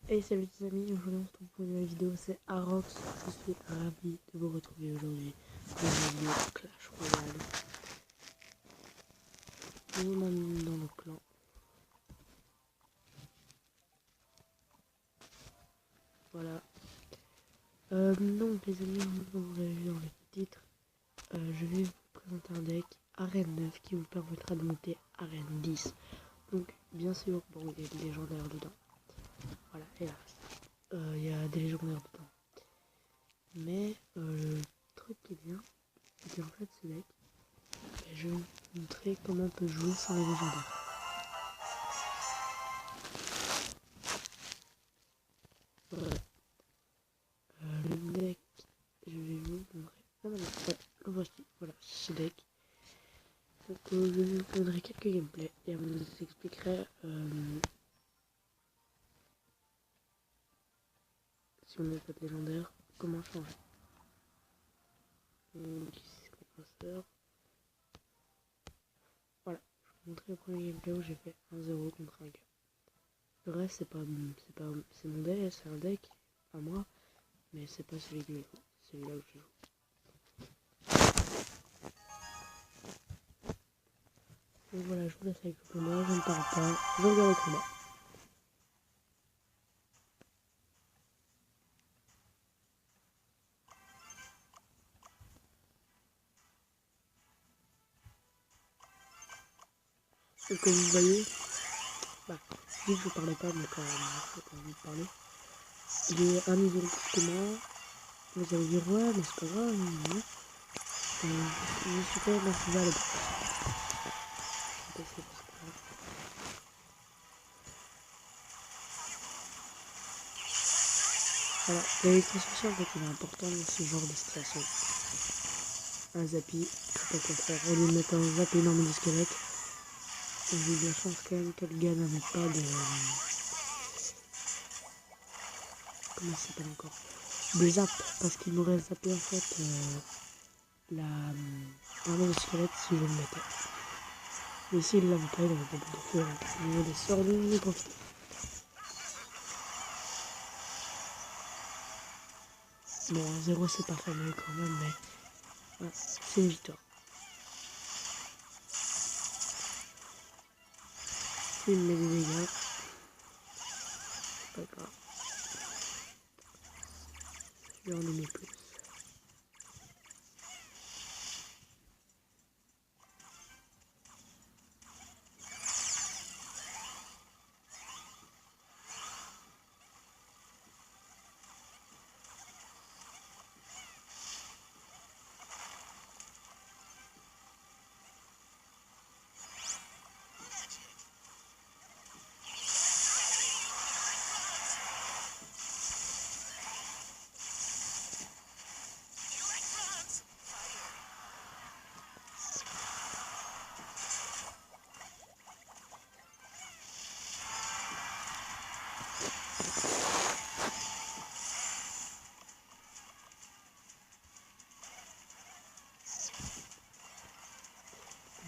Hey salut les amis, aujourd'hui on se retrouve pour une nouvelle vidéo, c'est Arox. Je suis ravi de vous retrouver aujourd'hui pour une vidéo Clash Royale. Nous sommes dans le clan. Voilà. Donc les amis, comme vous l'avez vu dans le titre, je vais vous présenter un deck Arène 9 qui vous permettra de monter Arène 10. Donc bien sûr, bon, il y a des légendaires dedans. Voilà, et là, il y a des légendaires dedans. Mais le truc qui est bien, c'est qu'en fait ce deck, je vais vous montrer comment on peut jouer sans les légendaires. Voilà. Le deck, je vais vous montrer. Ah non, ouais, le voici. Voilà, ce deck. Donc, je vous donnerai quelques gameplays et on vous expliquerai si on n'a pas de légendaire, comment changer. Donc, ici c'est compresseur. Voilà, je vais vous montrer le premier gameplay où j'ai fait 1-0 contre un gars. Le reste, c'est mon deck, c'est un deck à moi, mais c'est pas celui que je joue, c'est celui-là que je joue. Donc voilà, je vous laisse avec le combat, je ne parle pas, je regarde le combat. Et comme vous voyez, bah, vu que je parlais pas, mais quand même, j'ai pas envie de parler. Il est un niveau de plus que moi. Vous allez dire, ouais, mais c'est pas grave, non. Je suis quand même arrivé à la base. Voilà, l'électrocution en fait il est important dans ce genre de situation. Un zappy, c'est pas quoi faire. Au lieu de mettre un zap énorme de squelette, j'ai eu de la chance quand même que le gars n'avait pas de. Comment ça s'appelle encore? De zap, parce qu'il m'aurait zappé en fait l'arme de squelette si je le mettais. Mais ici il l'avait pas, il avait pas de feu. Au niveau des sorts, j'ai profité. Bon, 0 c'est pas fameux quand même, mais voilà, c'est une victoire. Il me met des dégâts, c'est pas grave. Je vais en aimer plus.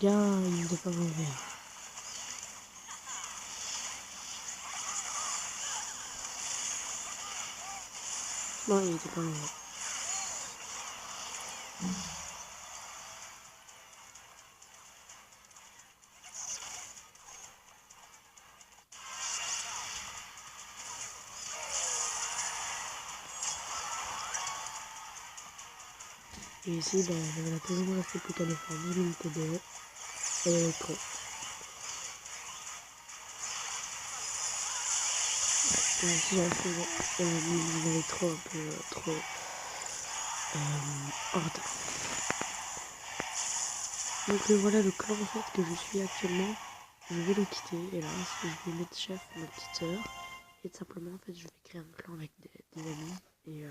Gars, il n'était pas mauvais. Non, il était pas mauvais. Et ici, bah, j'avais la toujours resté plus qu'à défendre. L'unité 2 et l'électro. Et ici, j'ai resté l'électro un peu trop en retard. Donc voilà le clan en fait que je suis actuellement. Je vais le quitter et là je vais mettre chef ma petite soeur. Et tout simplement en fait je vais créer un clan avec des amis. Et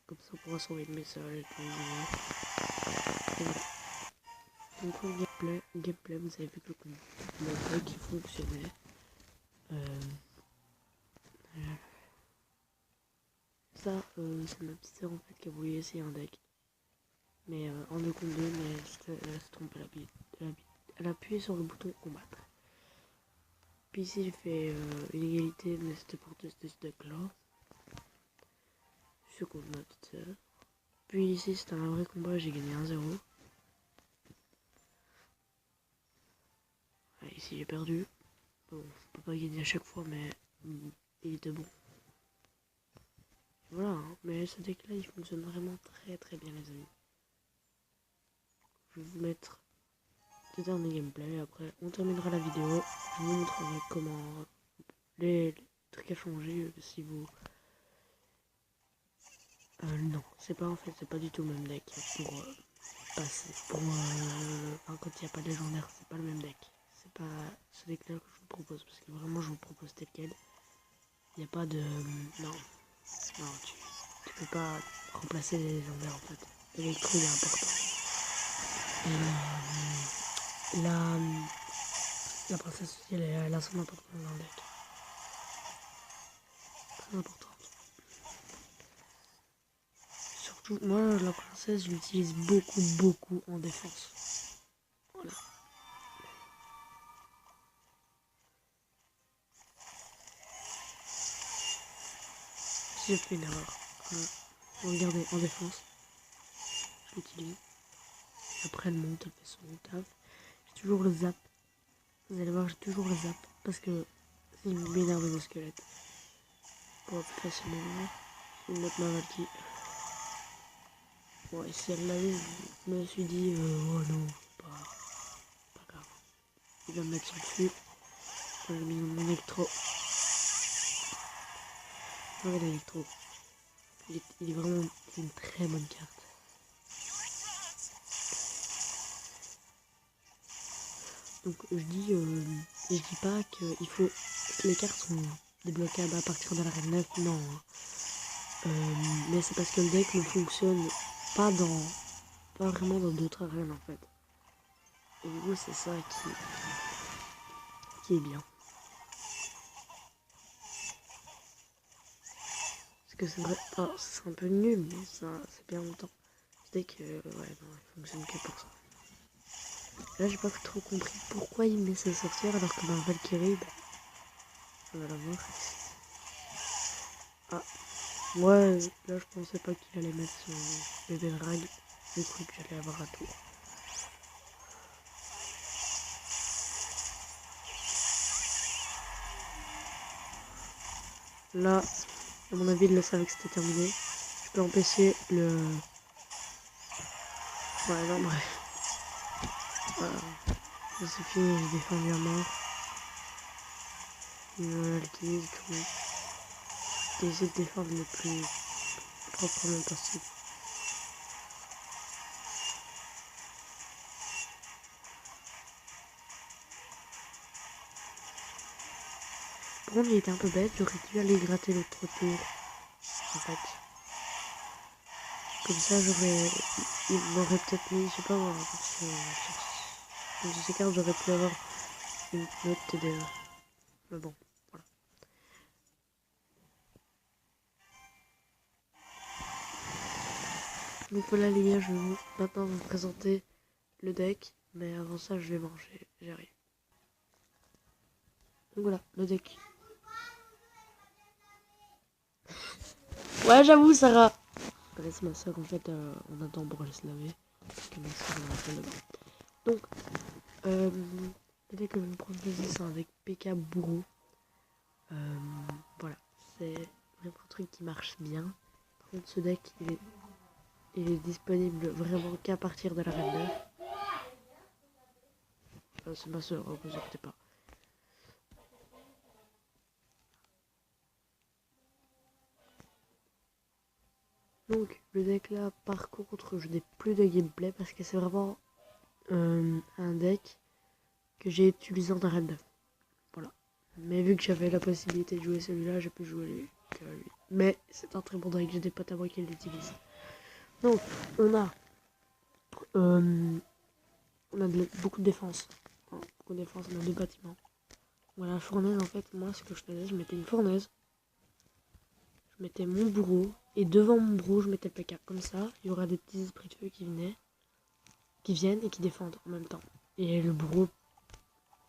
comme ça on pourra s'envoyer des messages et tout. Et voilà. Donc pour le gameplay, vous avez vu que le gameplay qui fonctionnait. Ça c'est ma petite soeur en fait qui a voulu essayer un deck. Mais en 2 contre 2 mais elle s'est trompée, elle a appuyé sur le bouton combattre. Puis ici j'ai fait une égalité, mais c'était pour tester ce deck là. Je suis contre ma petite sœur. Puis ici c'était un vrai combat, j'ai gagné 1-0. Ici j'ai perdu. Bon, on peut pas gagner à chaque fois, mais il était bon. Voilà, hein. Mais ce deck là il fonctionne vraiment très bien les amis. Je vais vous mettre des derniers gameplay, après on terminera la vidéo. Je vous montrerai comment les trucs à changer si vous... non, c'est pas en fait, c'est pas du tout le même deck pour passer. Pour quand il n'y a pas de légendaire, c'est pas le même deck. C'est pas ce deck là que je vous propose, parce que vraiment je vous propose tel quel. Il n'y a pas de... non, tu peux pas remplacer les légendaires en fait. L'électro il est important. Et la princesse aussi, elle a son importance dans le deck. Très importante. Surtout, moi, la princesse, je l'utilise beaucoup en défense. Voilà. Si j'ai fait une erreur, regardez, en défense, je l'utilise. Après, elle monte, elle fait son taf. J'ai toujours le zap. Vous allez voir, j'ai toujours le zap. Parce que il m'énerve le squelette. Pour plus facilement voir. Je vais mettre ma Valky. Bon, et si elle l'a eu, je me suis dit, oh non, pas grave. Il va me mettre sur le dessus. J'ai mis mon électro. Ouais, l'électro. Il est vraiment une très bonne carte. Donc je dis pas qu'il faut que les cartes sont débloquables à partir de l'arène 9, non. Hein. Mais c'est parce que le deck ne fonctionne pas vraiment dans d'autres arènes en fait. Et du coup c'est ça qui est bien. Parce que c'est vrai, c'est un peu nul, mais ça c'est bien longtemps. Ce deck, ouais non, il fonctionne que pour ça. Là j'ai pas trop compris pourquoi il met sa sorcière alors que ma Valkyrie, bah, on va la voir. Ah, moi là je pensais pas qu'il allait mettre son bébé drag. J'ai cru que j'allais avoir un tour. Là, à mon avis, il le savait que c'était terminé. Je peux empêcher le... Ouais, non, bref. Voilà. C'est fini, j'ai défendu à mort. Il utilise tout. J'ai essayé de défendre le plus proprement possible. Par contre, il était un peu bête, j'aurais dû aller gratter l'autre tour. En fait. Comme ça, il m'aurait peut-être mis, je sais pas moi, sur ces cartes, j'aurais pu avoir une autre TDE. Mais bon, voilà. Donc voilà les gars, je vais maintenant vous présenter le deck. Mais avant ça, je vais manger, j'arrive. Donc voilà, le deck. Ouais, j'avoue, Sarah. C'est ma soeur, en fait, on attend pour aller se laver. Parce que ma soeur est dans la salle de bain. Donc, le deck que je vais me prendre c'est avec PK Bourreau. Voilà, c'est vraiment un truc qui marche bien. Par contre, ce deck, il est disponible vraiment qu'à partir de la reine 9. C'est ma soeur, vous inquiétez pas. Donc, le deck là, par contre, je n'ai plus de gameplay parce que c'est vraiment un deck que j'ai utilisé en arène 9. Voilà. Mais vu que j'avais la possibilité de jouer celui-là, j'ai pu jouer lui. Mais c'est un très bon deck, j'ai des potes à moi qui l'utilisent. Donc, on a beaucoup de défense. Beaucoup de défense, on a deux bâtiments. Voilà, la fournaise, en fait, moi, ce que je faisais, je mettais une fournaise. Je mettais mon bourreau. Et devant mon bourreau, je mettais le PK. Comme ça, il y aura des petits esprits de feu qui viennent et qui défendent en même temps. Et le bourreau,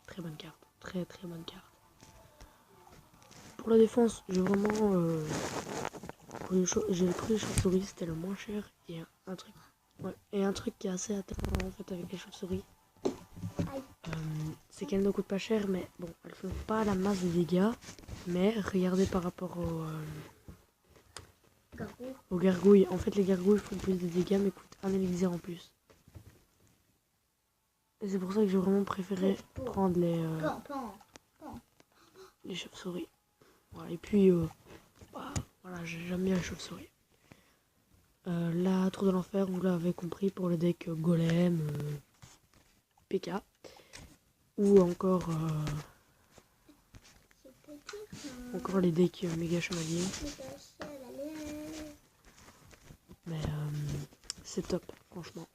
très bonne carte. Très bonne carte. pour la défense, j'ai vraiment... j'ai pris les chauves-souris, c'était le moins cher. Et un truc... Ouais, et un truc qui est assez intéressant en fait avec les chauves-souris, c'est qu'elles ne coûtent pas cher, mais bon, elles font pas la masse de dégâts. Mais regardez par rapport aux gargouilles. En fait, les gargouilles font plus de dégâts, mais coûtent un élixir en plus. Et c'est pour ça que j'ai vraiment préféré prendre les chauves-souris. Voilà, et puis, voilà, j'aime bien les chauves-souris. La tour de l'enfer, vous l'avez compris, pour le deck golem, PK. Ou encore les decks méga chevaliers. Mais c'est top, franchement.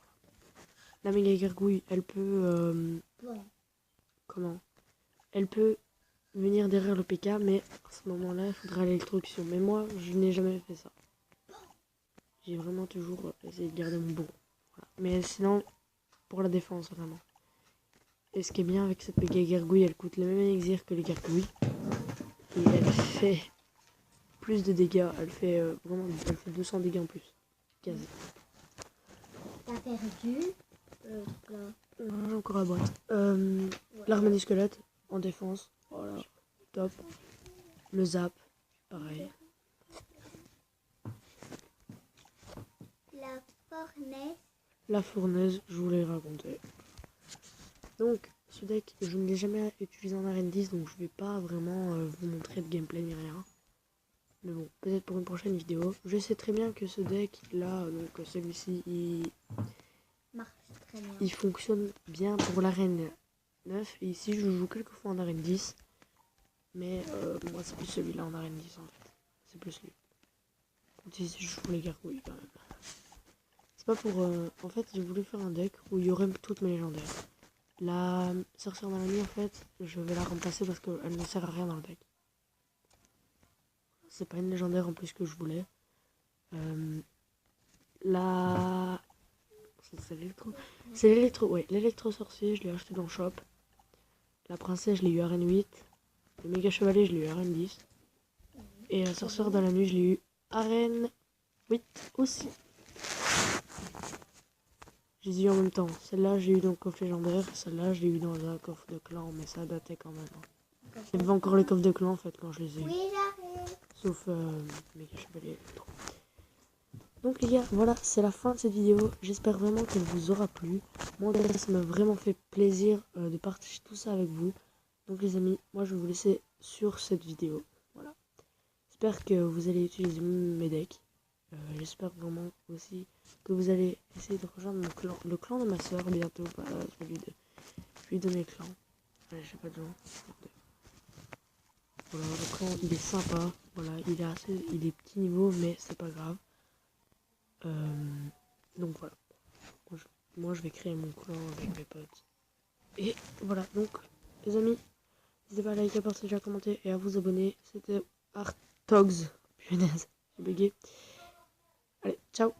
La méga gargouille, elle peut... comment? Elle peut venir derrière le PK, mais à ce moment-là, il faudra l'électrocution. Mais moi, je n'ai jamais fait ça. J'ai vraiment toujours essayé de garder mon bon. Voilà. Mais sinon, pour la défense, vraiment. Et ce qui est bien avec cette méga gargouille, elle coûte le même élixir que les gargouilles. Et elle fait plus de dégâts. Elle fait vraiment elle fait 200 dégâts en plus. Quasi. T'as perdu J'ai encore la boîte. L'armée des squelettes en défense. Voilà. Top. Le zap. Pareil. La fournaise. La fournaise, je vous l'ai raconté. Donc, ce deck, je ne l'ai jamais utilisé en arène 10, donc je vais pas vraiment vous montrer de gameplay ni rien. Mais bon, peut-être pour une prochaine vidéo. Je sais très bien que ce deck là, donc celui-ci, il fonctionne bien pour l'arène 9. Et ici, je joue quelques fois en arène 10. Mais moi, c'est plus celui-là en arène 10 en fait. C'est plus lui. Donc ici, je joue les gargouilles quand même. C'est pas pour... en fait, j'ai voulu faire un deck où il y aurait toutes mes légendaires. La sorcière dans la nuit, en fait, je vais la remplacer parce qu'elle ne sert à rien dans le deck. C'est pas une légendaire en plus que je voulais. C'est l'électro. C'est l'électro, ouais, l'électro-sorcier, je l'ai acheté dans le shop. La princesse, je l'ai eu à Arène 8. Le méga chevalier, je l'ai eu à Arène 10. Et la sorcière dans la nuit, je l'ai eu à Arène 8 aussi. Je les ai eu en même temps. Celle-là, j'ai eu dans le coffre légendaire. Celle-là, je l'ai eu dans un coffre de clan, mais ça datait quand même. Il y avait encore les coffres de clan en fait quand je les ai eu. Oui, j'arrive. Sauf méga chevalier. Donc les gars, voilà, c'est la fin de cette vidéo. J'espère vraiment qu'elle vous aura plu. Moi, ça m'a vraiment fait plaisir de partager tout ça avec vous. Donc les amis, moi je vais vous laisser sur cette vidéo. Voilà. J'espère que vous allez utiliser mes decks. J'espère vraiment aussi que vous allez essayer de rejoindre mon clan, le clan de ma soeur bientôt. Voilà, je vais lui donner le clan. Allez, j'ai pas de gens. Voilà, le clan il est sympa. Voilà, il est petit niveau, mais c'est pas grave. Donc voilà. Moi je vais créer mon clan avec mes potes. Et voilà, donc les amis, n'hésitez pas à liker, à partager, à commenter et à vous abonner. C'était Artogs. Punaise, j'ai bugué. Allez, ciao.